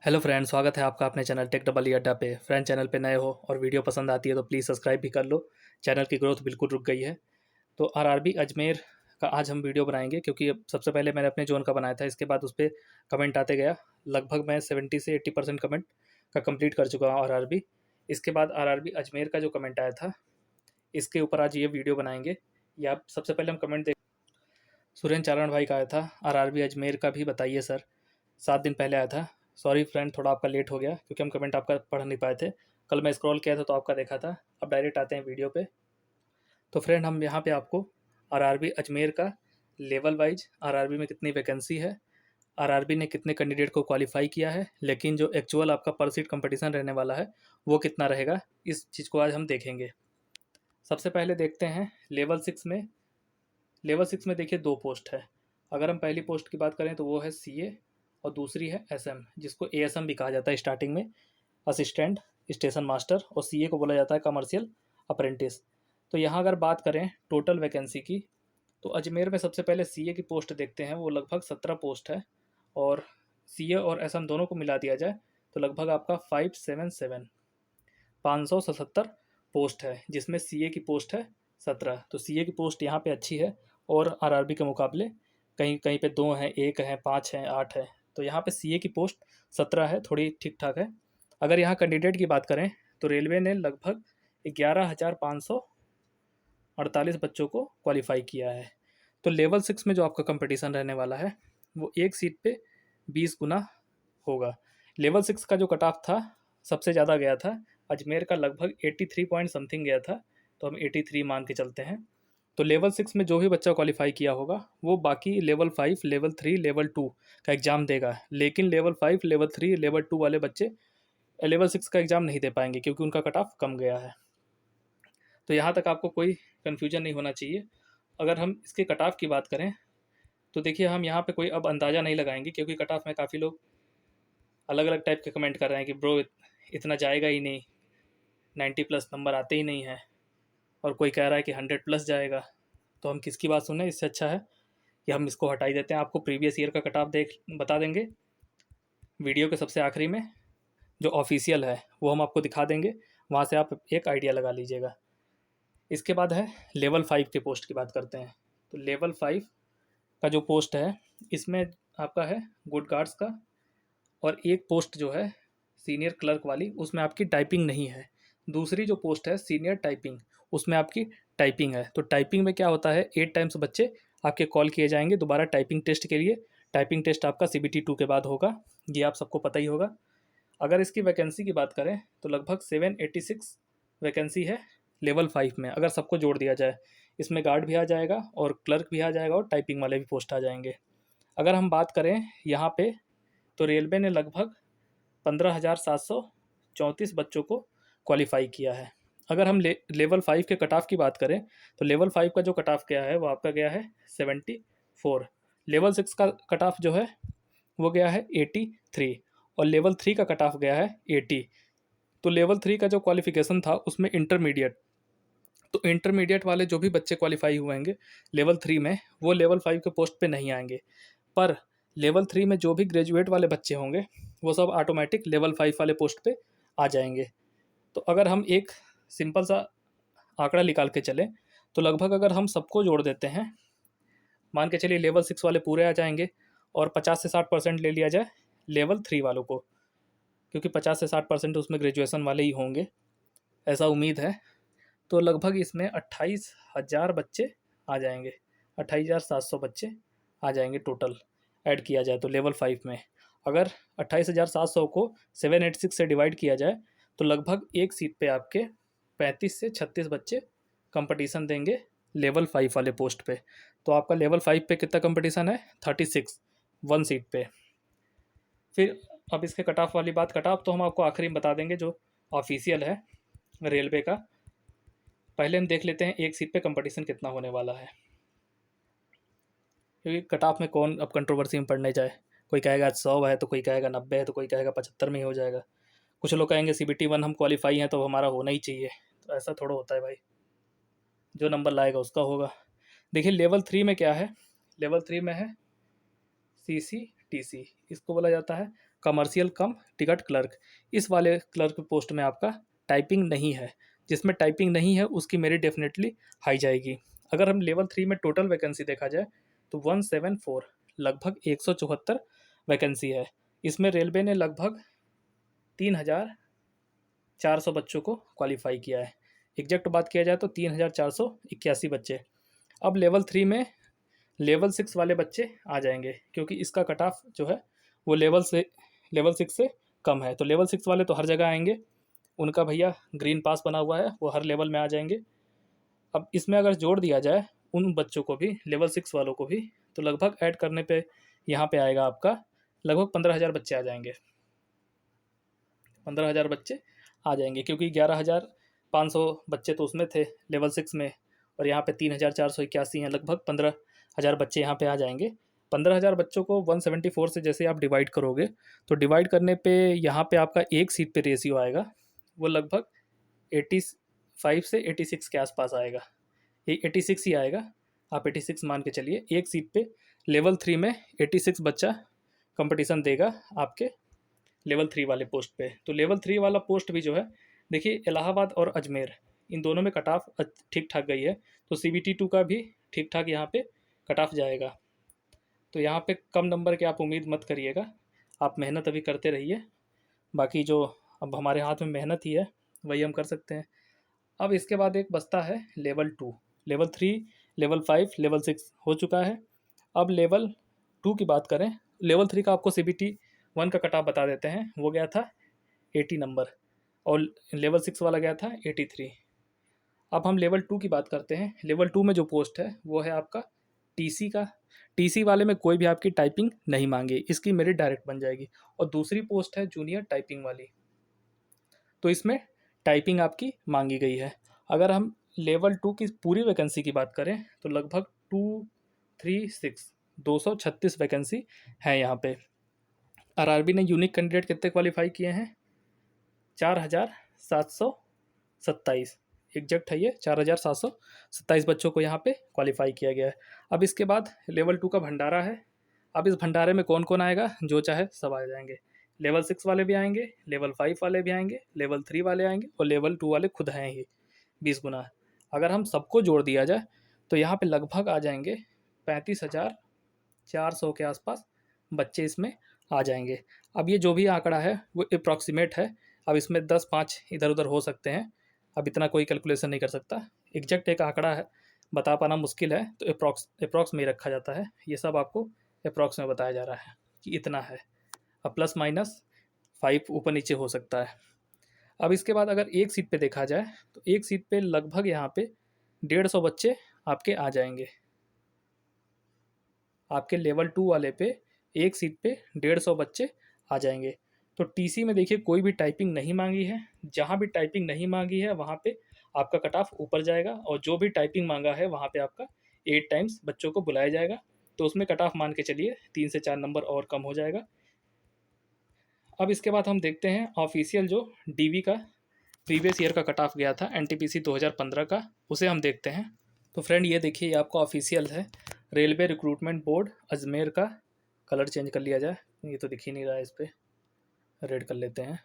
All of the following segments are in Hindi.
हेलो फ्रेंड, स्वागत है आपका अपने चैनल टेक डबल ई अड्डा पे। फ्रेंड, चैनल पे नए हो और वीडियो पसंद आती है तो प्लीज़ सब्सक्राइब भी कर लो। चैनल की ग्रोथ बिल्कुल रुक गई है। तो आरआरबी अजमेर का आज हम वीडियो बनाएंगे, क्योंकि अब सबसे पहले मैंने अपने जोन का बनाया था। इसके बाद उस पर कमेंट आते गया। लगभग मैं 70 से 80% कमेंट का कंप्लीट कर चुका हूँ आरआरबी। इसके बाद आरआरबी अजमेर का जो कमेंट आया था, इसके ऊपर आज ये वीडियो बनाएंगे। या सबसे पहले हम कमेंट देख। सुरेंद्र चारण भाई का आया था, आरआरबी अजमेर का भी बताइए सर। 7 दिन पहले आया था। सॉरी फ्रेंड, थोड़ा आपका लेट हो गया क्योंकि हम कमेंट आपका पढ़ नहीं पाए थे। कल मैं स्क्रॉल किया था तो आपका देखा था। अब डायरेक्ट आते हैं वीडियो पे। तो फ्रेंड, हम यहाँ पे आपको आरआरबी अजमेर का लेवल वाइज आरआरबी में कितनी वैकेंसी है, आरआरबी ने कितने कैंडिडेट को क्वालिफाई किया है, लेकिन जो एक्चुअल आपका पर सीट कंपटीशन रहने वाला है वो कितना रहेगा, इस चीज़ को आज हम देखेंगे। सबसे पहले देखते हैं लेवल 6 में। लेवल 6 में देखिए 2 पोस्ट है। अगर हम पहली पोस्ट की बात करें तो वो है सीए और दूसरी है एसएम, जिसको एएसएम भी कहा जाता है स्टार्टिंग में, असिस्टेंट स्टेशन मास्टर, और सीए को बोला जाता है कमर्शियल अप्रेंटिस। तो यहाँ अगर बात करें टोटल वैकेंसी की, तो अजमेर में सबसे पहले सीए की पोस्ट देखते हैं। वो लगभग 17 पोस्ट है, और सीए और एसएम दोनों को मिला दिया जाए तो लगभग आपका 577 पोस्ट है, जिसमें सीए की पोस्ट है 17। तो सीए की पोस्ट यहाँ पे अच्छी है, और आरआरबी के मुकाबले कहीं कहीं पे 2 हैं, 1 है, 5 है, 8 है। तो यहाँ पे सीए की पोस्ट 17 है, थोड़ी ठीक ठाक है। अगर यहाँ कैंडिडेट की बात करें तो रेलवे ने लगभग 11,548 बच्चों को क्वालिफाई किया है। तो लेवल 6 में जो आपका कंपटीशन रहने वाला है वो एक सीट पे 20 गुना होगा। लेवल 6 का जो कट ऑफ था सबसे ज़्यादा गया था अजमेर का, लगभग 83 पॉइंट समथिंग गया था। तो हम 83 मान के चलते हैं। तो लेवल 6 में जो भी बच्चा क्वालिफाई किया होगा वो बाकी लेवल 5, लेवल 3, लेवल 2 का एग्ज़ाम देगा। लेकिन लेवल 5, लेवल 3, लेवल 2 वाले बच्चे लेवल 6 का एग्ज़ाम नहीं दे पाएंगे, क्योंकि उनका कट ऑफ कम गया है। तो यहाँ तक आपको कोई कन्फ्यूजन नहीं होना चाहिए। अगर हम इसके कट ऑफ की बात करें तो देखिए, हम यहाँ पे कोई अब अंदाज़ा नहीं लगाएंगे, क्योंकि कट ऑफ में काफ़ी लोग अलग अलग टाइप के कमेंट कर रहे हैं कि ब्रो इतना जाएगा ही नहीं, 90+ नंबर आते ही नहीं है, और कोई कह रहा है कि 100+ जाएगा। तो हम किसकी बात सुने? इससे अच्छा है कि हम इसको हटा ही देते हैं। आपको प्रीवियस ईयर का कट ऑफ देख बता देंगे वीडियो के सबसे आखिरी में। जो ऑफिशियल है वो हम आपको दिखा देंगे, वहाँ से आप एक आइडिया लगा लीजिएगा। इसके बाद है लेवल 5 के पोस्ट की बात करते हैं। तो लेवल 5 का जो पोस्ट है, इसमें आपका है गुड गार्ड्स का, और एक पोस्ट जो है सीनियर क्लर्क वाली, उसमें आपकी टाइपिंग नहीं है। दूसरी जो पोस्ट है सीनियर टाइपिंग, उसमें आपकी टाइपिंग है। तो टाइपिंग में क्या होता है, 8 टाइम्स बच्चे आपके कॉल किए जाएंगे दोबारा टाइपिंग टेस्ट के लिए। टाइपिंग टेस्ट आपका CBT 2 के बाद होगा, ये आप सबको पता ही होगा। अगर इसकी वैकेंसी की बात करें तो लगभग 786 वैकेंसी है लेवल 5 में, अगर सबको जोड़ दिया जाए। इसमें गार्ड भी आ जाएगा और क्लर्क भी आ जाएगा और टाइपिंग वाले भी पोस्ट आ जाएंगे। अगर हम बात करें यहाँ पे, तो रेलवे ने लगभग 15,734 बच्चों को क्वालिफाई किया है। अगर हम लेवल 5 के कट ऑफ की बात करें तो लेवल 5 का जो कट ऑफ गया है वो आपका गया है 74। लेवल 6 का कट ऑफ जो है वो गया है 83, और लेवल 3 का कट ऑफ गया है 80। तो लेवल 3 का जो क्वालिफिकेशन था उसमें इंटरमीडिएट, तो इंटरमीडिएट वाले जो भी बच्चे क्वालिफाई हुए होंगे लेवल 3 में, वो लेवल 5 के पोस्ट पे नहीं आएंगे। पर लेवल 3 में जो भी ग्रेजुएट वाले बच्चे होंगे वो सब ऑटोमेटिक लेवल 5 वाले पोस्ट पे आ जाएंगे। तो अगर हम एक सिंपल सा आंकड़ा निकाल के चलें तो लगभग अगर हम सबको जोड़ देते हैं, मान के चलिए लेवल 6 वाले पूरे आ जाएंगे, और 50 से 60% ले लिया जाए लेवल 3 वालों को, क्योंकि 50 से 60% उसमें ग्रेजुएशन वाले ही होंगे, ऐसा उम्मीद है। तो लगभग इसमें 28,000 बच्चे आ जाएंगे, 28,700 बच्चे आ जाएंगे टोटल ऐड किया जाए तो लेवल 5 में। अगर 28,700 को 786 से डिवाइड किया जाए तो लगभग एक सीट पे आपके 35 से 36 बच्चे कंपटीशन देंगे लेवल 5 वाले पोस्ट पे। तो आपका लेवल 5 पे कितना कंपटीशन है? 36, 1 सीट पे। फिर अब इसके कट ऑफ वाली बात, कट ऑफ तो हम आपको आखिरी में बता देंगे जो ऑफिशियल है रेलवे का। पहले हम देख लेते हैं एक सीट पे कंपटीशन कितना होने वाला है, क्योंकि कट ऑफ में कौन अब कंट्रोवर्सी में पड़ने जाए। कोई कहेगा 100 है, तो कोई कहेगा 90 है, तो कोई कहेगा 75 में ही हो जाएगा। कुछ लोग कहेंगे CBT 1 हम क्वालिफाई हैं तो हमारा होना ही चाहिए। तो ऐसा थोड़ा होता है भाई, जो नंबर लाएगा उसका होगा। देखिए लेवल 3 में क्या है, लेवल 3 में है CCTC, इसको बोला जाता है कमर्शियल कम टिकट क्लर्क, इस वाले क्लर्क पोस्ट में आपका टाइपिंग नहीं है। जिसमें टाइपिंग नहीं है उसकी मेरिट डेफिनेटली हाई जाएगी। अगर हम लेवल 3 में टोटल वैकेंसी देखा जाए तो 174, लगभग 174 वैकेंसी है। इसमें रेलवे ने लगभग 3,400 बच्चों को क्वालिफाई किया है। एग्जैक्ट बात किया जाए तो 3,481 बच्चे। अब लेवल 3 में लेवल 6 वाले बच्चे आ जाएंगे, क्योंकि इसका कट ऑफ जो है वो लेवल 6 से कम है। तो लेवल 6 वाले तो हर जगह आएंगे, उनका भैया ग्रीन पास बना हुआ है, वो हर लेवल में आ जाएंगे। अब इसमें अगर जोड़ दिया जाए उन बच्चों को भी, लेवल 6 वालों को भी, तो लगभग ऐड करने पे यहाँ पे आएगा आपका लगभग 15,000 बच्चे आ जाएंगे। 15,000 बच्चे आ जाएंगे, क्योंकि 11,500 बच्चे तो उसमें थे लेवल 6 में, और यहाँ पे 3,481 हैं, लगभग 15,000 बच्चे यहाँ पे आ जाएंगे। 15,000 बच्चों को 174 से जैसे आप डिवाइड करोगे, तो डिवाइड करने पे यहाँ पे आपका एक सीट पे रेशियो आएगा, वो लगभग 85 से 86 के आसपास आएगा। ये 86 ही आएगा, आप 86 मान के चलिए। एक सीट पे लेवल 3 में 86 बच्चा कंपटीशन देगा आपके लेवल 3 वाले पोस्ट पे। तो लेवल 3 वाला पोस्ट भी जो है, देखिए इलाहाबाद और अजमेर, इन दोनों में कट ऑफ ठीक ठाक गई है, तो CBT 2 का भी ठीक ठाक यहाँ पे कट ऑफ जाएगा। तो यहाँ पे कम नंबर के आप उम्मीद मत करिएगा, आप मेहनत अभी करते रहिए। बाकी जो अब हमारे हाथ में मेहनत ही है वही हम कर सकते हैं। अब इसके बाद एक बचता है लेवल 2, लेवल 3, लेवल 5, लेवल 6 हो चुका है। अब लेवल 2 की बात करें, लेवल 3 का आपको CBT 1 का कट ऑफ बता देते हैं, वो गया था 80 नंबर, और लेवल 6 वाला गया था 83। अब हम लेवल 2 की बात करते हैं। लेवल 2 में जो पोस्ट है वो है आपका TC का। TC वाले में कोई भी आपकी टाइपिंग नहीं मांगी, इसकी मेरिट डायरेक्ट बन जाएगी। और दूसरी पोस्ट है जूनियर टाइपिंग वाली, तो इसमें टाइपिंग आपकी मांगी गई है। अगर हम लेवल 2 की पूरी वैकेंसी की बात करें तो लगभग 236 वैकेंसी है यहाँ पे। RRB ने यूनिक कैंडिडेट कितने क्वालिफाई किए हैं? 4,727, एग्जैक्ट है ये, 4,727 बच्चों को यहाँ पे क्वालिफाई किया गया है। अब इसके बाद लेवल 2 का भंडारा है। अब इस भंडारे में कौन कौन आएगा? जो चाहे सब आ जाएंगे। लेवल 6 वाले भी आएंगे, लेवल 5 वाले भी आएंगे, लेवल 3 वाले आएंगे, और लेवल 2 वाले खुद हैं ही 20 गुना। अगर हम सबको जोड़ दिया जाए तो यहाँ पे लगभग आ जाएंगे 35,400 के आसपास बच्चे इसमें आ जाएंगे। अब ये जो भी आंकड़ा है वो अप्रॉक्सीमेट है, अब इसमें 10-5 इधर उधर हो सकते हैं, अब इतना कोई कैलकुलेशन नहीं कर सकता। एग्जैक्ट एक आंकड़ा है बता पाना मुश्किल है, तो अप्रॉक्स में ही रखा जाता है। ये सब आपको अप्रॉक्स में बताया जा रहा है कि इतना है, अब प्लस माइनस 5 ऊपर नीचे हो सकता है। अब इसके बाद अगर एक सीट पे देखा जाए तो एक सीट पे लगभग यहाँ पे 150 बच्चे आपके आ जाएंगे। आपके लेवल 2 वाले पे एक सीट पे 150 बच्चे आ जाएंगे। तो TC में देखिए कोई भी टाइपिंग नहीं मांगी है, जहाँ भी टाइपिंग नहीं मांगी है वहाँ पे आपका कट ऑफ ऊपर जाएगा, और जो भी टाइपिंग मांगा है वहाँ पे आपका 8 टाइम्स बच्चों को बुलाया जाएगा, तो उसमें कट ऑफ मान के चलिए 3 से 4 नंबर और कम हो जाएगा। अब इसके बाद हम देखते हैं ऑफिशियल जो DV का प्रीवियस ईयर का कट ऑफ गया था NTPC 2015 का, उसे हम देखते हैं। तो फ्रेंड ये देखिए, ये आपका ऑफिशियल है, रेलवे रिक्रूटमेंट बोर्ड अजमेर का। कलर चेंज कर लिया जाए, ये तो दिख ही नहीं रहा है, इस पर रेड कर लेते हैं।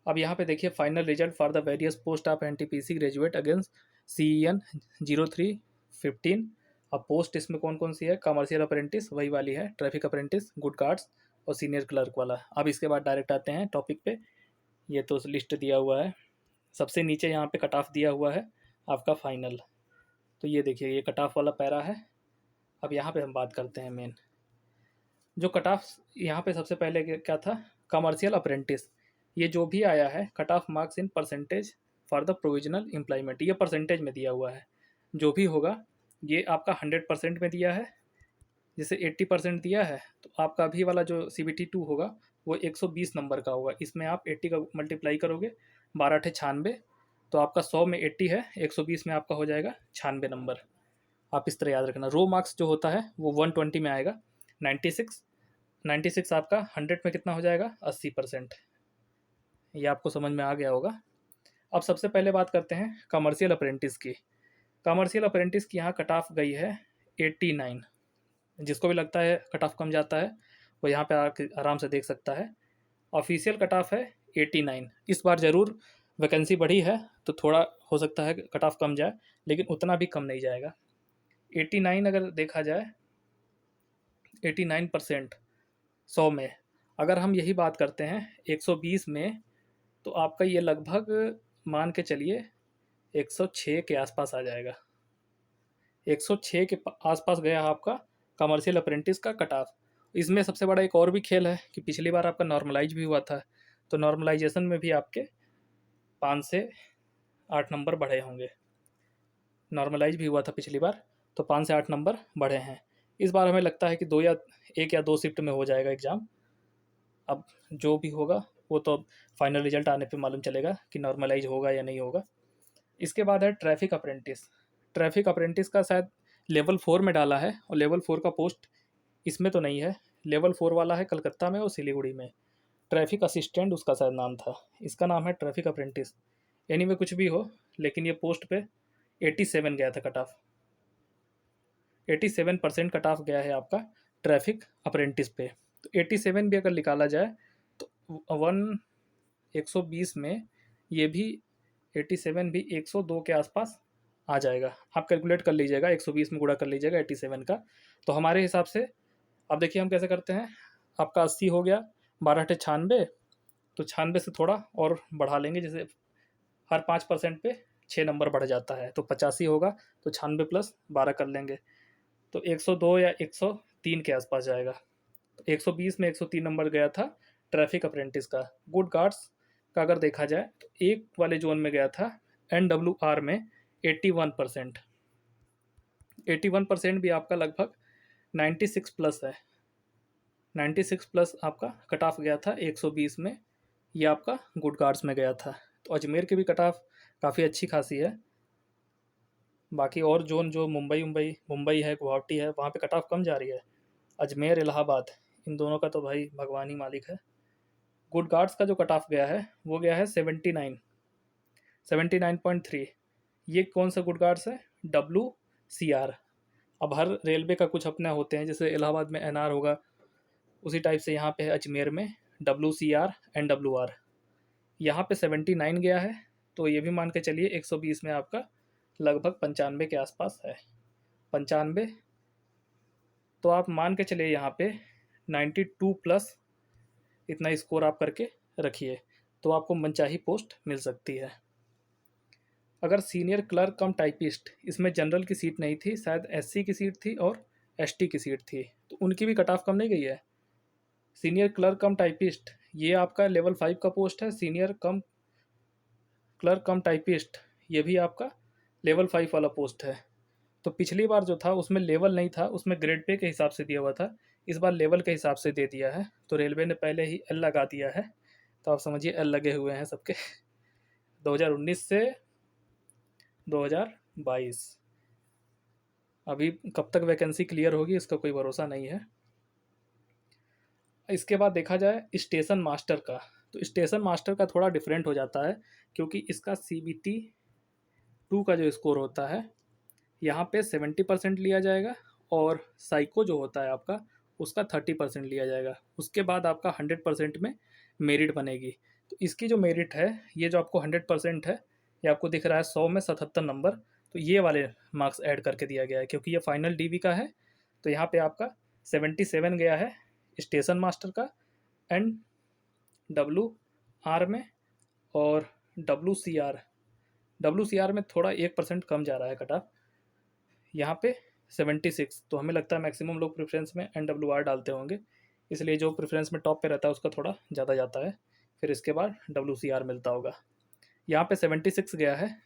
अब यहाँ पे देखिए final result for the various post of NTPC graduate against CEN 0315। अब पोस्ट इसमें कौन कौन सी है? कमर्शियल अप्रेंटिस वही वाली है, ट्रैफिक अप्रेंटिस, गुड गार्ड्स, और सीनियर क्लर्क वाला। अब इसके बाद डायरेक्ट आते हैं टॉपिक पे। ये तो लिस्ट दिया हुआ है, सबसे नीचे यहाँ पे कट ऑफ दिया हुआ है आपका फाइनल। तो ये देखिए ये कट ऑफ वाला पैरा है। अब यहाँ पे हम बात करते हैं मेन जो कट ऑफ। यहाँ पे सबसे पहले क्या था? Commercial apprentice. ये जो भी आया है cut off marks in percentage for the provisional employment, ये परसेंटेज में दिया हुआ है। जो भी होगा ये आपका 100% में दिया है। जैसे 80% दिया है तो आपका अभी वाला जो CBT 2 होगा वो 120 नंबर का होगा। इसमें आप 80 का मल्टीप्लाई करोगे, 12 96, तो आपका 100 में 80 है, 120 में आपका हो जाएगा 96 नंबर। आप इस तरह याद रखना। रो मार्क्स जो होता है वो 120 में आएगा। 96 आपका 100 में कितना हो जाएगा? 80%। ये आपको समझ में आ गया होगा। अब सबसे पहले बात करते हैं कमर्शियल अप्रेंटिस की। कमर्शियल अप्रेंटिस की यहाँ कट ऑफ गई है 89। जिसको भी लगता है कट ऑफ कम जाता है वो यहाँ पे आके आराम से देख सकता है। ऑफिशियल कट ऑफ है 89। इस बार ज़रूर वैकेंसी बढ़ी है तो थोड़ा हो सकता है कट ऑफ कम जाए, लेकिन उतना भी कम नहीं जाएगा। 89 अगर देखा जाए, 89% 100 में, अगर हम यही बात करते हैं 120 में, तो आपका ये लगभग मान के चलिए 106 के आसपास आ जाएगा। 106 के आसपास गया आपका कमर्शियल अप्रेंटिस का कट ऑफ। इसमें सबसे बड़ा एक और भी खेल है कि पिछली बार आपका नॉर्मलाइज भी हुआ था, तो नॉर्मलाइजेशन में भी आपके 5 से 8 नंबर बढ़े होंगे। नॉर्मलाइज भी हुआ था पिछली बार, तो 5 से 8 नंबर बढ़े हैं। इस बार हमें लगता है कि 1 या 2 शिफ्ट में हो जाएगा एग्ज़ाम। अब जो भी होगा वो तो फाइनल रिजल्ट आने पे मालूम चलेगा कि नॉर्मलाइज होगा या नहीं होगा। इसके बाद है ट्रैफिक अप्रेंटिस। ट्रैफिक अप्रेंटिस का शायद लेवल 4 में डाला है, और लेवल 4 का पोस्ट इसमें तो नहीं है। लेवल 4 वाला है कलकत्ता में और सिलीगुड़ी में। ट्रैफिक असिस्टेंट उसका शायद नाम था, इसका नाम है ट्रैफिक अप्रेंटिस। एनीवे कुछ भी हो, लेकिन ये पोस्ट पे 87 गया था कट ऑफ। 87% कट ऑफ गया है आपका ट्रैफिक अप्रेंटिस पे। तो 87 भी अगर निकाला जाए तो 120 में ये भी 87 भी 102 के आसपास आ जाएगा। आप कैलकुलेट कर लीजिएगा, 120 में गुणा कर लीजिएगा 87 का। तो हमारे हिसाब से अब देखिए हम कैसे करते हैं। आपका 80 हो गया, 12 अठे 96, तो 96 से थोड़ा और बढ़ा लेंगे, जैसे हर 5% पे 6 नंबर बढ़ जाता है, तो 85 होगा, तो 96 प्लस 12 कर लेंगे, तो 102 या 103 के आसपास जाएगा। तो 120 में 103 नंबर गया था ट्रैफिक अप्रेंटिस का। गुड गार्ड्स का अगर देखा जाए तो एक वाले जोन में गया था NWR में 81%। 81% भी आपका लगभग 96 प्लस है। 96 प्लस आपका कट ऑफ गया था 120 में, ये आपका गुड गार्ड्स में गया था। तो अजमेर की भी कट ऑफ काफ़ी अच्छी खासी है। बाकी और जोन जो मुंबई है, गुवाहाटी है, वहाँ पे कट ऑफ कम जा रही है। अजमेर, इलाहाबाद, इन दोनों का तो भाई भगवान ही मालिक है। गुड गार्ड्स का जो कट ऑफ गया है वो गया है 79.3। ये कौन सा गुड गार्ड्स है? WCR। अब हर रेलवे का कुछ अपने होते हैं, जैसे इलाहाबाद में NR होगा, उसी टाइप से यहाँ पे है अजमेर में WCR NWR। यहाँ पे 79 गया है, तो ये भी मान के चलिए 120 में आपका लगभग 95 के आसपास है। 95, तो आप मान के चलिए यहाँ पे 92 प्लस इतना स्कोर आप करके रखिए, तो आपको मनचाही पोस्ट मिल सकती है। अगर सीनियर क्लर्क कम टाइपिस्ट, इसमें जनरल की सीट नहीं थी, शायद SC की सीट थी और ST की सीट थी, तो उनकी भी कट ऑफ कम नहीं गई है। सीनियर क्लर्क कम टाइपिस्ट, ये आपका लेवल 5 का पोस्ट है। सीनियर कम क्लर्क कम टाइपिस्ट, ये भी आपका लेवल 5 वाला पोस्ट है। तो पिछली बार जो था उसमें लेवल नहीं था, उसमें ग्रेड पे के हिसाब से दिया हुआ था। इस बार लेवल के हिसाब से दे दिया है, तो रेलवे ने पहले ही L लगा दिया है, तो आप समझिए L लगे हुए हैं सबके। 2019 से 2022, अभी कब तक वैकेंसी क्लियर होगी इसका कोई भरोसा नहीं है। इसके बाद देखा जाए स्टेशन मास्टर का, तो स्टेशन मास्टर का थोड़ा डिफरेंट हो जाता है, क्योंकि इसका CBT 2 का जो स्कोर होता है यहाँ पे 70% लिया जाएगा, और साइको जो होता है आपका उसका 30% लिया जाएगा। उसके बाद आपका 100% में मेरिट बनेगी। तो इसकी जो मेरिट है, ये जो आपको 100% है, ये आपको दिख रहा है 100 में 77 नंबर, तो ये वाले मार्क्स ऐड करके दिया गया है, क्योंकि ये फाइनल DV का है। तो यहाँ पे आपका 77 गया है स्टेशन मास्टर का NWR में, और WCR में थोड़ा 1% कम जा रहा है कट ऑफ, यहाँ पे 76। तो हमें लगता है मैक्सिमम लोग प्रेफरेंस में NWR डालते होंगे, इसलिए जो प्रेफरेंस में टॉप पे रहता है उसका थोड़ा ज़्यादा जाता है, फिर इसके बाद WCR मिलता होगा। यहाँ पे 76 गया है।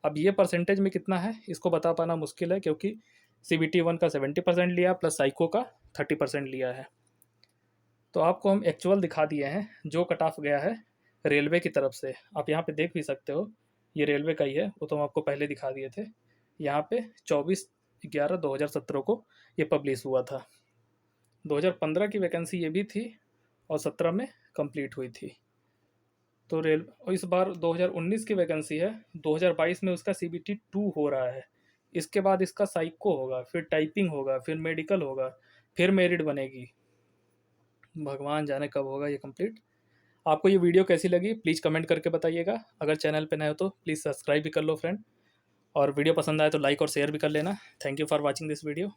अब ये परसेंटेज में कितना है इसको बता पाना मुश्किल है, क्योंकि CBT 1 का 70% लिया प्लस साइको का 30% लिया है। तो आपको हम एक्चुअल दिखा दिए हैं जो कट ऑफ गया है रेलवे की तरफ से। आप यहाँ पे देख भी सकते हो, ये रेलवे का ही है, वो तो हम आपको पहले दिखा दिए थे। यहाँ पे 24/11/2017 को ये पब्लिश हुआ था। 2015 की वैकेंसी ये भी थी, और 17 में कंप्लीट हुई थी। तो इस बार 2019 की वैकेंसी है, 2022 में उसका CBT 2 हो रहा है। इसके बाद इसका साइको होगा, फिर टाइपिंग होगा, फिर मेडिकल होगा, फिर मेरिट बनेगी। भगवान जाने कब होगा ये कंप्लीट। आपको ये वीडियो कैसी लगी प्लीज़ कमेंट करके बताइएगा। अगर चैनल पे नए हो तो प्लीज़ सब्सक्राइब भी कर लो फ्रेंड, और वीडियो पसंद आए तो लाइक और शेयर भी कर लेना। Thank you for watching this video.